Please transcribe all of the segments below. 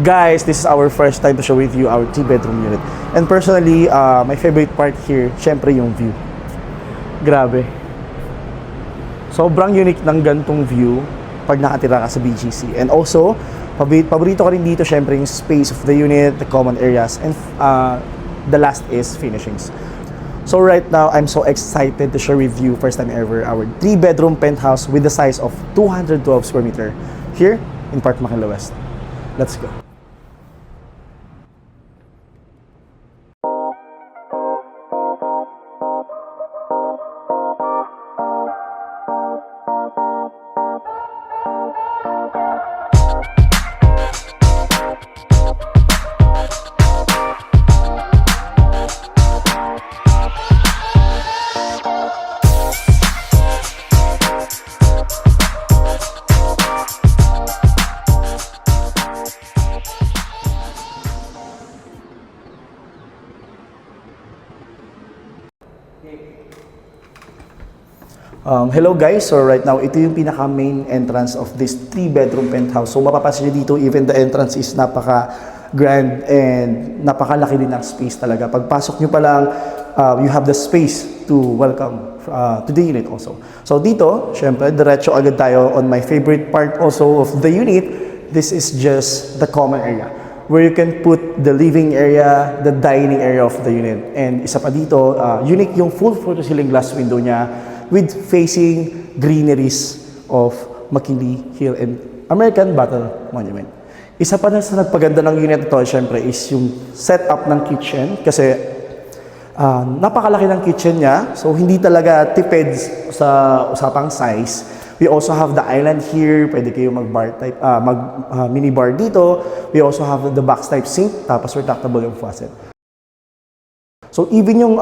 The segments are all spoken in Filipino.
Guys, this is our first time to show with you our 3-bedroom unit. And personally, my favorite part here, syempre yung view. Grabe. Sobrang unique ng gantong view pag nakatira ka sa BGC. And also, paborito ko rin dito syempre yung space of the unit, the common areas, and the last is finishings. So right now, I'm so excited to share with you, first time ever, our 3-bedroom penthouse with the size of 212 square meter here in Park Makinla West. Let's go. Hello guys, so right now ito yung pinaka main entrance of this 3-bedroom penthouse. So mapapansin nyo dito, even the entrance is napaka grand and napakalaki din ng space talaga. Pagpasok nyo pa lang, you have the space to welcome to the unit also. So dito, syempre, diretso agad tayo on my favorite part also of the unit. This is just the common area where you can put the living area, the dining area of the unit. And isa pa dito, unique yung full floor-to-ceiling glass window niya with facing greeneries of McKinley Hill and American Battle Monument. Isa pa na sa nagpaganda ng unit ito, syempre, is yung setup ng kitchen. Kasi napakalaki ng kitchen niya. So, hindi talaga tipid sa usapang size. We also have the island here. Pwede kayo mag-bar type, mini bar dito. We also have the box type sink. Tapos retractable yung faucet. So even yung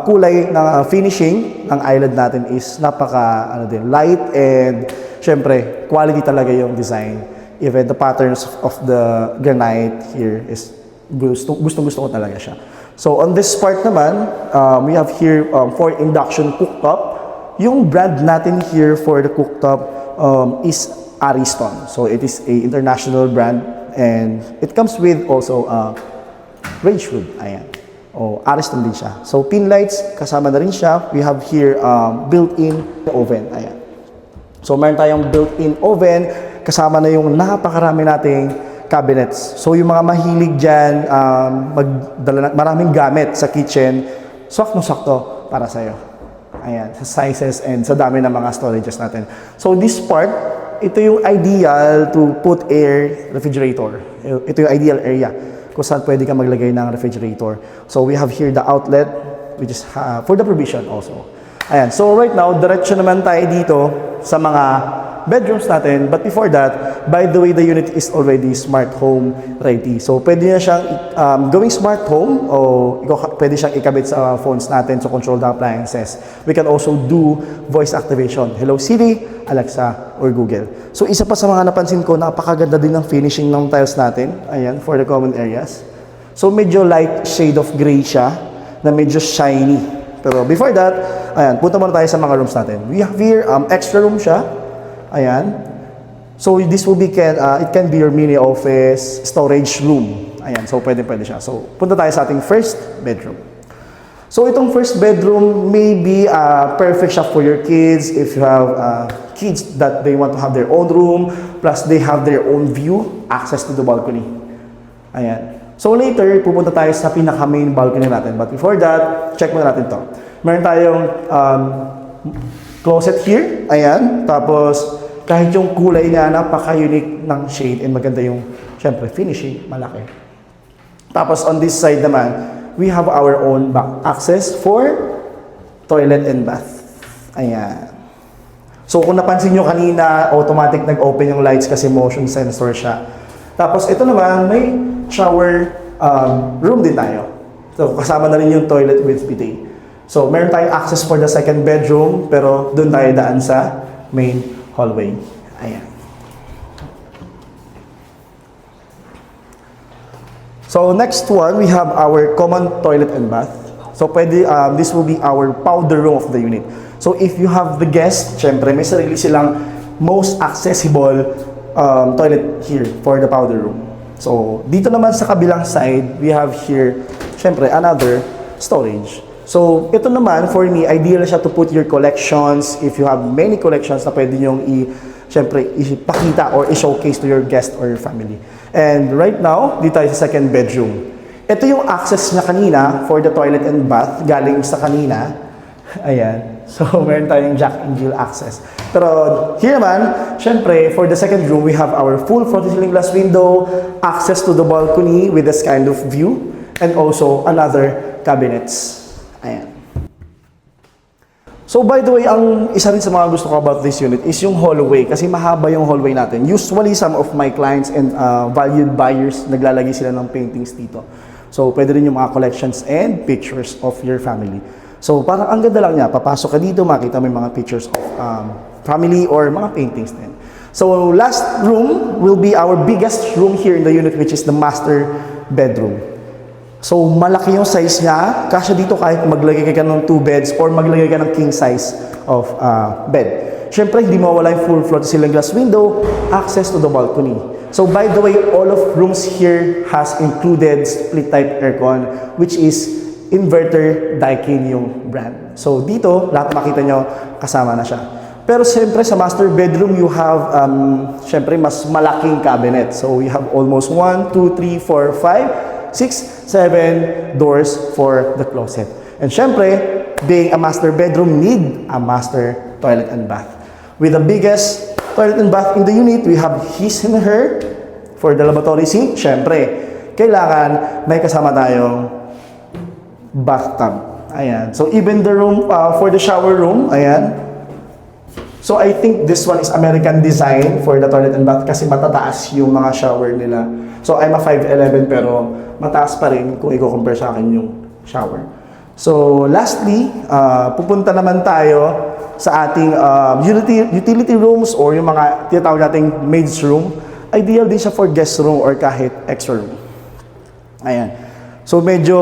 kulay ng finishing ng island natin is napaka light and syempre quality talaga yung design. Even the patterns of the granite here is gusto ko talaga siya. So on this part naman, we have here for induction cooktop. Yung brand natin here for the cooktop is Ariston. So it is a international brand and it comes with also Rangewood. Ayan. Ariston din siya. So pin lights, kasama na rin siya. We have here built-in oven. Ayan. So meron tayong built-in oven, kasama na yung napakarami nating cabinets. So yung mga mahilig dyan, magdala maraming gamit sa kitchen, sakto para sa'yo. Ayan, sa sizes and sa dami ng mga storages natin. So this part, ito yung ideal to put air refrigerator. Ito yung ideal area kung saan pwede ka maglagay ng refrigerator. So we have here the outlet, which is for the provision also. Ayan, so right now, diretso naman tayo dito sa mga bedrooms natin. But before that, by the way, the unit is already smart home ready. So pwede na siyang gawing smart home o pwede siyang ikabit sa phones natin to control the appliances. We can also do voice activation. Hello Siri, Alexa, or Google. So isa pa sa mga napansin ko, napakaganda din ng finishing ng tiles natin. Ayan, for the common areas. So medyo light shade of gray siya na medyo shiny. Pero before that, ayan, punta muna tayo sa mga rooms natin. We have here extra room siya. Ayan. So this will be it can be your mini office, storage room. Ayan, so pwede siya. So punta tayo sa ating first bedroom. So itong first bedroom may be perfect siya for your kids if you have kids that they want to have their own room, plus they have their own view, access to the balcony. Ayan. So later, pupunta tayo sa pinaka main balcony natin. But before that, check muna natin to. Meron tayong closet here. Ayan. Tapos kahit yung kulay niya, napaka-unique ng shade and maganda yung, syempre, finishing, malaki. Tapos on this side naman, we have our own back access for toilet and bath. Ayan. So kung napansin nyo kanina, automatic nag-open yung lights kasi motion sensor siya. Tapos ito naman, may shower room din tayo. So kasama na rin yung toilet with bidet. So meron tayong access for the second bedroom, pero doon tayo daan sa main hallway. Ayan. So next one, we have our common toilet and bath. So pwede, this will be our powder room of the unit. So if you have the guest, syempre may sarili silang most accessible toilet here for the powder room. So, dito naman sa kabilang side, we have here, syempre, another storage. So, ito naman, for me, ideal siya to put your collections. If you have many collections na pwede nyong syempre, ipakita or i-showcase to your guest or your family. And right now, dito tayo sa second bedroom. Ito yung access niya kanina for the toilet and bath, galing sa kanina. Ayan. So, meron tayong Jack and Jill access. Pero here naman, syempre, for the second room, we have our full floor-to-ceiling glass window, access to the balcony with this kind of view, and also another cabinets. Ayan. So, by the way, ang isa rin sa mga gusto ko about this unit is yung hallway. Kasi mahaba yung hallway natin. Usually, some of my clients and valued buyers, naglalagay sila ng paintings dito. So, pwede rin yung mga collections and pictures of your family. So, parang ang ganda lang niya. Papasok ka dito, makita mo yung mga pictures of family or mga paintings din. So, last room will be our biggest room here in the unit, which is the master bedroom. So, malaki yung size niya. Kasya dito kahit maglagay ka ng 2 beds or maglagay ka ng king size of bed. Siyempre, hindi mawala yung full floor-to-ceiling glass window, access to the balcony. So, by the way, all of rooms here has included split-type aircon, which is inverter Daikin yung brand. So, dito, lahat makita nyo, kasama na siya. Pero siyempre, sa master bedroom, you have, siyempre, mas malaking cabinet. So, you have almost 1, 2, 3, 4, 5, 6, 7 doors for the closet. And siyempre, being a master bedroom, need a master toilet and bath. With the biggest toilet and bath in the unit, we have his and her for the lavatory sink. Siyempre, kailangan may kasama tayong bathtub. Ayan. So, even the room for the shower room, ayan. So, I think this one is American design for the toilet and bath kasi matataas yung mga shower nila. So, I'm a 5'11" pero mataas pa rin kung i-compare sa akin yung shower. So, lastly, pupunta naman tayo sa ating utility rooms or yung mga tinatawag nating maid's room. Ideal din siya for guest room or kahit extra room. Ayan. So, medyo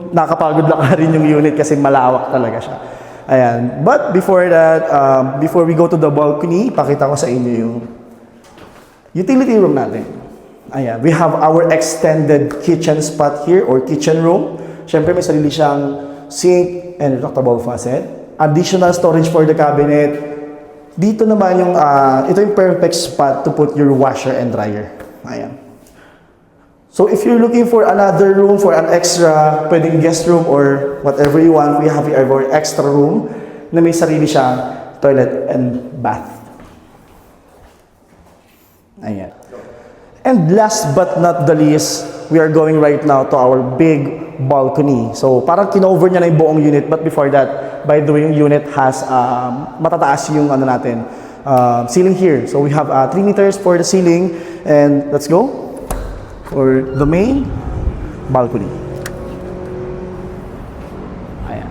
nakapagod lang rin yung unit kasi malawak talaga siya. Ayan. But before that, before we go to the balcony, pakita ko sa inyo yung utility room natin. Ayan. We have our extended kitchen spot here or kitchen room. Siyempre may sarili siyang sink and retractable faucet. Additional storage for the cabinet. Dito naman yung, ito yung perfect spot to put your washer and dryer. Ayan. So if you're looking for another room, for an extra, pwedeng guest room or whatever you want, we have our extra room na may sarili siyang toilet and bath. Ayan. And last but not the least, we are going right now to our big balcony. So parang kinover niya na yung buong unit, but before that, by the way, yung unit has matataas yung ano natin, ceiling here. So we have 3 meters for the ceiling, and let's go for the main balcony. Ayan.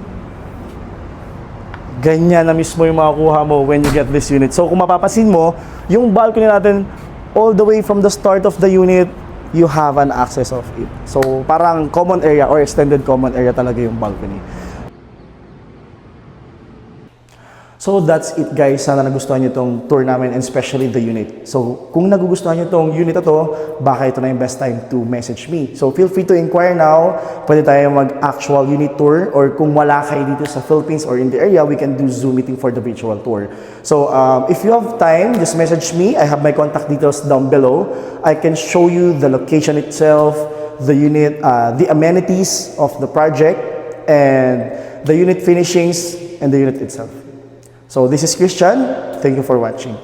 Ganyan na mismo yung makukuha mo when you get this unit. So kung mapapansin mo, yung balcony natin, all the way from the start of the unit, you have an access of it. So parang common area or extended common area talaga yung balcony. So that's it guys, sana nagustuhan nyo itong tour namin and especially the unit. So kung nagugustuhan nyo itong unit na to, baka ito na yung best time to message me. So feel free to inquire now, pwede tayo mag-actual unit tour or kung wala kayo dito sa Philippines or in the area, we can do Zoom meeting for the virtual tour. So if you have time, just message me. I have my contact details down below. I can show you the location itself, the unit, the amenities of the project, and the unit finishings and the unit itself. So this is Christian. Thank you for watching.